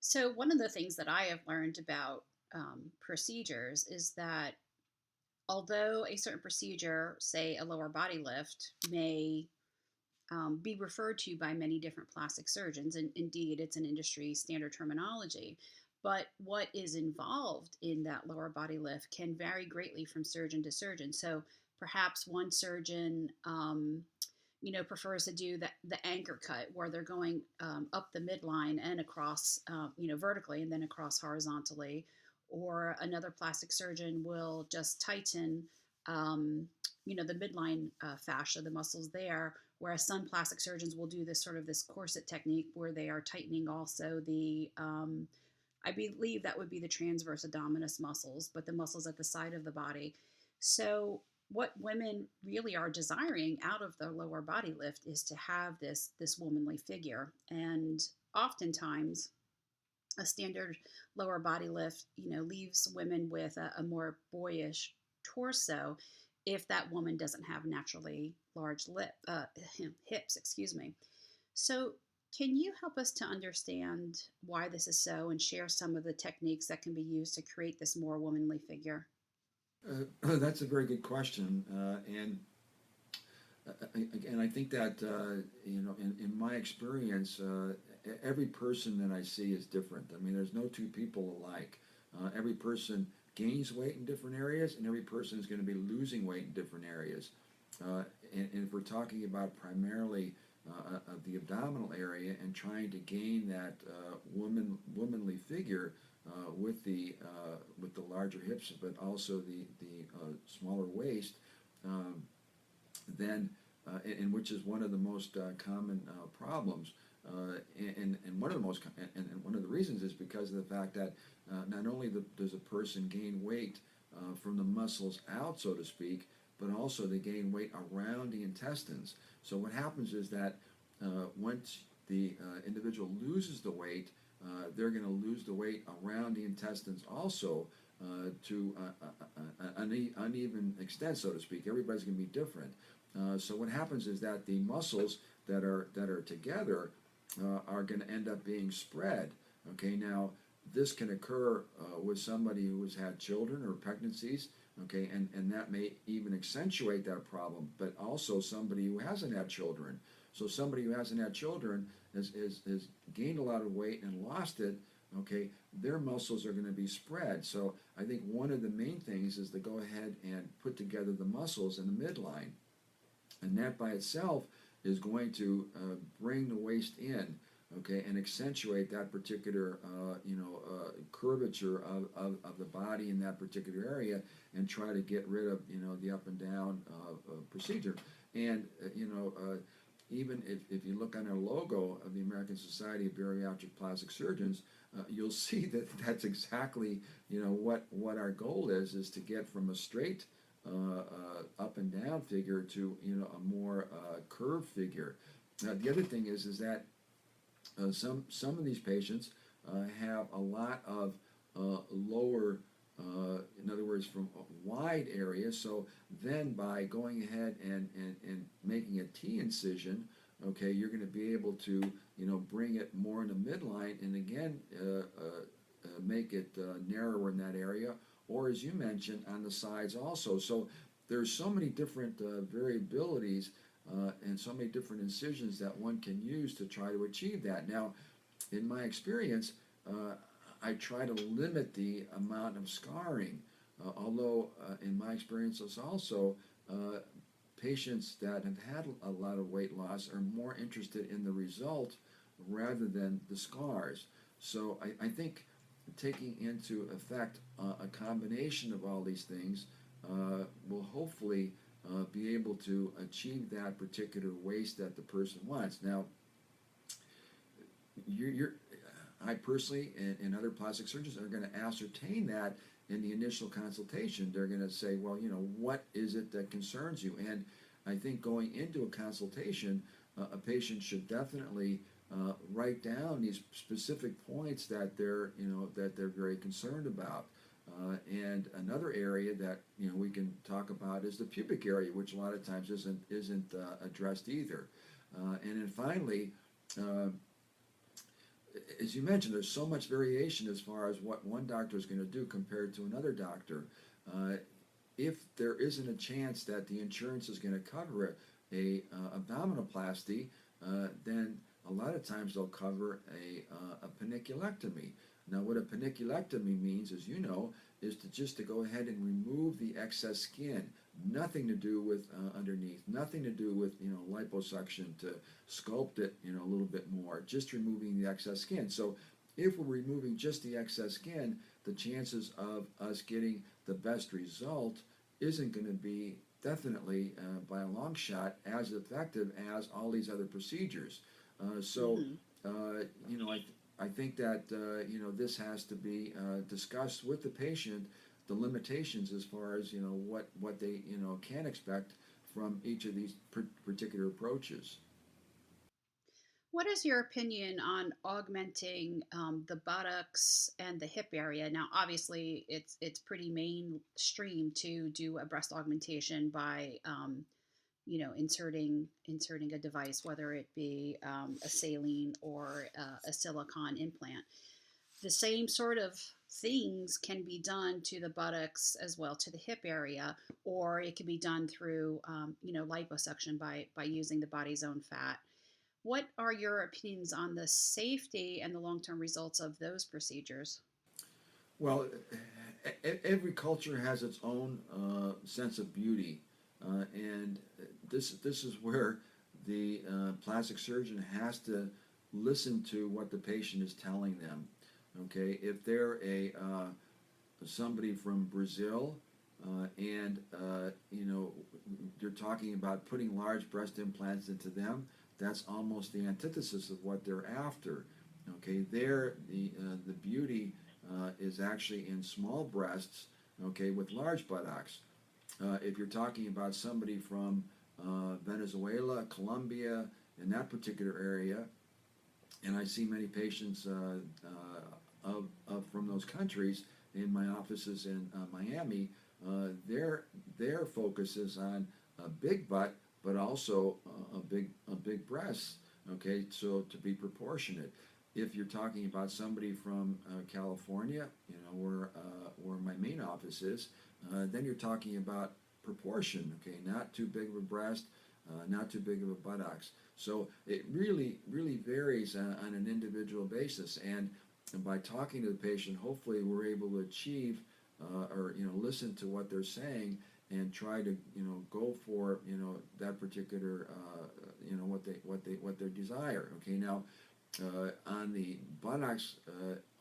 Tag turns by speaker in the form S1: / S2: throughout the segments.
S1: So, one of the things that I have learned about procedures is that although a certain procedure, say a lower body lift, may be referred to by many different plastic surgeons, and indeed it's an industry standard terminology, but what is involved in that lower body lift can vary greatly from surgeon to surgeon. So, perhaps one surgeon prefers to do the anchor cut where they're going up the midline and across, vertically and then across horizontally. Or another plastic surgeon will just tighten, the midline fascia, the muscles there. Whereas some plastic surgeons will do this corset technique where they are tightening also I believe that would be the transverse abdominis muscles, but the muscles at the side of the body. So what women really are desiring out of their lower body lift is to have this womanly figure. And oftentimes a standard lower body lift, leaves women with a more boyish torso if that woman doesn't have naturally large hips, excuse me. So can you help us to understand why this is so and share some of the techniques that can be used to create this more womanly figure?
S2: That's a very good question, and again, I think that in my experience, every person that I see is different. I mean, there's no two people alike. Every person gains weight in different areas, and every person is going to be losing weight in different areas. And if we're talking about primarily the abdominal area and trying to gain that womanly figure with the larger hips, but also the smaller waist, um, then and which is one of the most common problems. And one of the most and one of the reasons is because of the fact that not only does a person gain weight from the muscles out, so to speak, but also they gain weight around the intestines. So what happens is that once the individual loses the weight, they're going to lose the weight around the intestines also to an uneven extent, so to speak. Everybody's going to be different. So what happens is that the muscles that are together are going to end up being spread. Okay, now this can occur with somebody who has had children or pregnancies. Okay, and that may even accentuate that problem. But also somebody who hasn't had children. So somebody who hasn't had children has gained a lot of weight and lost it. Okay, their muscles are going to be spread. So I think one of the main things is to go ahead and put together the muscles in the midline, and that by itself is going to bring the waist in, okay, and accentuate that particular curvature of the body in that particular area, and try to get rid of the up and down procedure. And even if you look on our logo of the American Society of Bariatric Plastic Surgeons, you'll see that that's exactly what our goal is to get from a straight up and down figure to a more curved figure. The other thing is that some of these patients have a lot of lower, in other words, from wide areas. So then by going ahead and making a T incision, okay, you're going to be able to bring it more in the midline, and again make it narrower in that area, or as you mentioned, on the sides also. So there's so many different variabilities and so many different incisions that one can use to try to achieve that. Now, in my experience, I try to limit the amount of scarring, although in my experience also patients that have had a lot of weight loss are more interested in the result rather than the scars. So I think taking into effect a combination of all these things will hopefully be able to achieve that particular waist that the person wants. Now, you're I personally and other plastic surgeons are going to ascertain that in the initial consultation. They're going to say, well, what is it that concerns you? And I think going into a consultation, a patient should definitely write down these specific points that they're very concerned about. And another area that we can talk about is the pubic area, which a lot of times isn't addressed either. And then finally, as you mentioned, there's so much variation as far as what one doctor is going to do compared to another doctor. Uh, if there isn't a chance that the insurance is going to cover a abdominoplasty, then a lot of times they'll cover a paniculectomy. Now, what a paniculectomy means, as you know, is to go ahead and remove the excess skin. Nothing to do with underneath. Nothing to do with liposuction to sculpt it a little bit more. Just removing the excess skin. So, if we're removing just the excess skin, the chances of us getting the best result isn't going to be definitely by a long shot as effective as all these other procedures. So,
S1: Mm-hmm.
S2: I think that this has to be discussed with the patient, the limitations as far as what they can expect from each of these particular approaches.
S1: What is your opinion on augmenting the buttocks and the hip area? Now, obviously, it's pretty mainstream to do a breast augmentation by inserting a device, whether it be a saline or a silicone implant. The same sort of things can be done to the buttocks as well to the hip area, or it can be done through liposuction by using the body's own fat. What are your opinions on the safety and the long-term results of those procedures?
S2: Well, every culture has its own sense of beauty, and this is where the plastic surgeon has to listen to what the patient is telling them. Okay, if they're somebody from Brazil, and you're talking about putting large breast implants into them, that's almost the antithesis of what they're after. Okay, there the beauty is actually in small breasts, okay, with large buttocks. If you're talking about somebody from Venezuela, Colombia, in that particular area, and I see many patients from those countries in my offices in Miami. Their focus is on a big butt, but also a big breast. Okay, so to be proportionate. If you're talking about somebody from California, where my main office is, then you're talking about proportion. Okay, not too big of a breast, not too big of a buttocks. So it really varies on an individual basis, and by talking to the patient, hopefully we're able to achieve or listen to what they're saying and try to go for that particular what they desire. Okay, now on the buttocks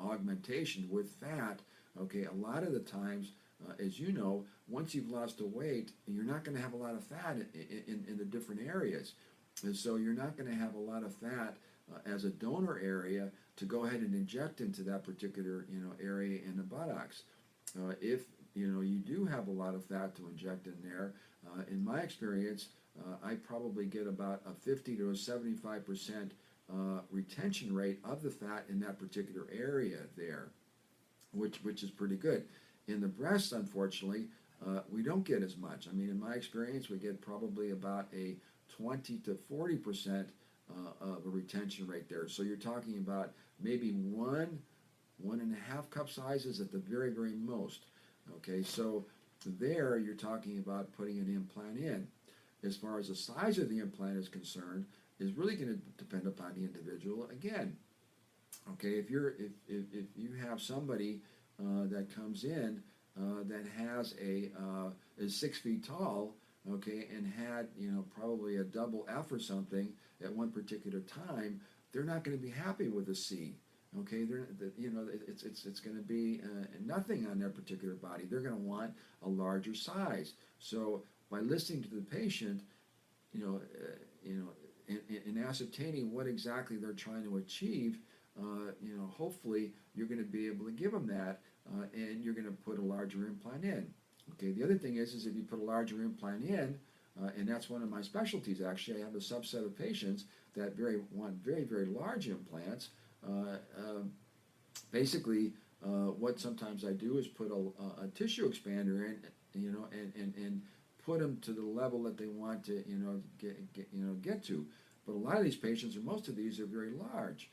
S2: augmentation with fat, okay, a lot of the times, as you know, once you've lost the weight, you're not going to have a lot of fat in the different areas. And so you're not going to have a lot of fat as a donor area to go ahead and inject into that particular area in the buttocks. If you do have a lot of fat to inject in there, in my experience, I probably get about a 50 to a 75% retention rate of the fat in that particular area there, which is pretty good. In the breast, unfortunately, we don't get as much. I mean, in my experience, we get probably about a 20 to 40% of a retention rate there. So you're talking about maybe one and a half cup sizes at the very most. Okay, so there you're talking about putting an implant in. As far as the size of the implant is concerned, is really going to depend upon the individual again. Okay, if you have somebody that comes in that has is 6 feet tall, okay, and had probably a double F or something at one particular time, they're not going to be happy with a C. Okay, it's going to be nothing on their particular body. They're going to want a larger size. So by listening to the patient, in ascertaining what exactly they're trying to achieve, hopefully you're going to be able to give them that, and you're going to put a larger implant in. Okay, the other thing is if you put a larger implant in, and that's one of my specialties actually. I have a subset of patients that want very large implants. Basically, what sometimes I do is put a tissue expander in, and put them to the level that they want to, get to. But a lot of these patients, or most of these, are very large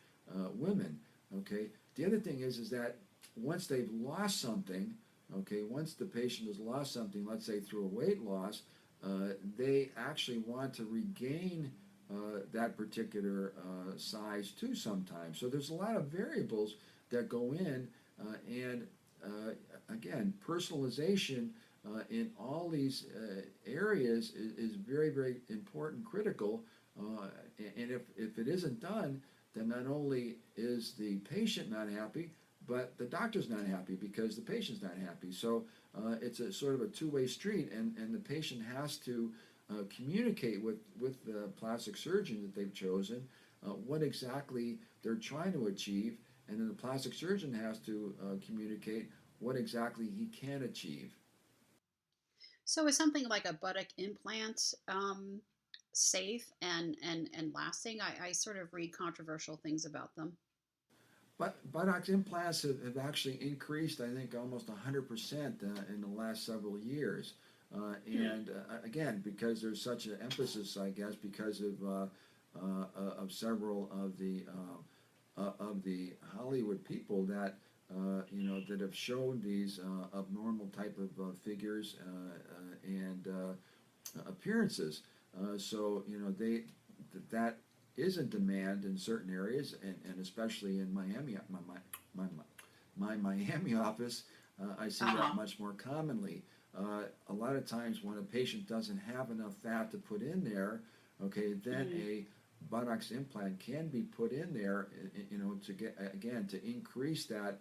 S2: women. Okay. The other thing is that once they've lost something, okay, once the patient has lost something, let's say through a weight loss, they actually want to regain that particular size too sometimes. So there's a lot of variables that go in, and again, personalization in all these areas is very, very important, critical. And if it isn't done, then not only is the patient not happy, but the doctor's not happy because the patient's not happy. So it's a sort of a two-way street, and the patient has to communicate with the plastic surgeon that they've chosen what exactly they're trying to achieve, and then the plastic surgeon has to communicate what exactly he can achieve.
S1: So is something like a buttock implant safe and lasting? I sort of read controversial things about them.
S2: But buttocks implants have actually increased, I think, almost 100% in the last several years.
S1: Hmm.
S2: And again, because there's such an emphasis, I guess, because of several of the Hollywood people that that have shown these abnormal type of figures and appearances. So that is in demand in certain areas, and especially in Miami, my, my Miami office, I see that
S1: Uh-huh.
S2: much more commonly. A lot of times when a patient doesn't have enough fat to put in there, okay, then
S1: Mm.
S2: a buttocks implant can be put in there, to get again to increase that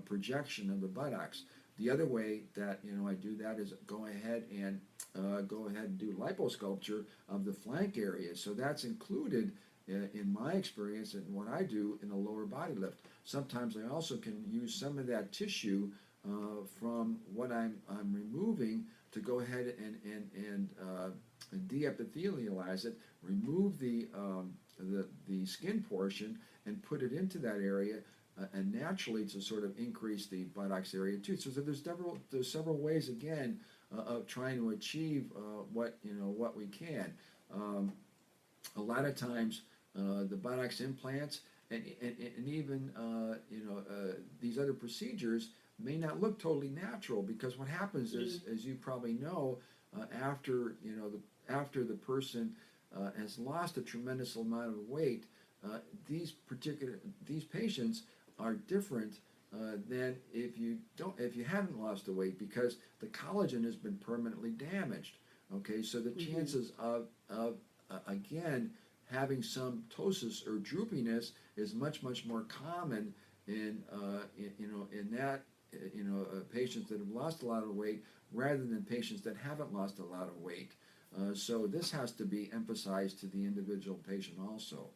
S2: projection of the buttocks. The other way that I do that is go ahead and do liposculpture of the flank area. So that's included in my experience and what I do in a lower body lift. Sometimes I also can use some of that tissue from what I'm removing to go ahead and de-epithelialize it, remove the skin portion, and put it into that area, and naturally to sort of increase the buttocks area too. So there's several ways again of trying to achieve what we can. Um, a lot of times the buttocks implants and even these other procedures may not look totally natural, because what happens is,
S1: Mm.
S2: as you probably know, after the person has lost a tremendous amount of weight, uh, these patients are different than if you haven't lost the weight, because the collagen has been permanently damaged. Okay, so the
S1: Hmm.
S2: chances of again having some ptosis or droopiness is much more common in that patients that have lost a lot of weight rather than patients that haven't lost a lot of weight. So this has to be emphasized to the individual patient also.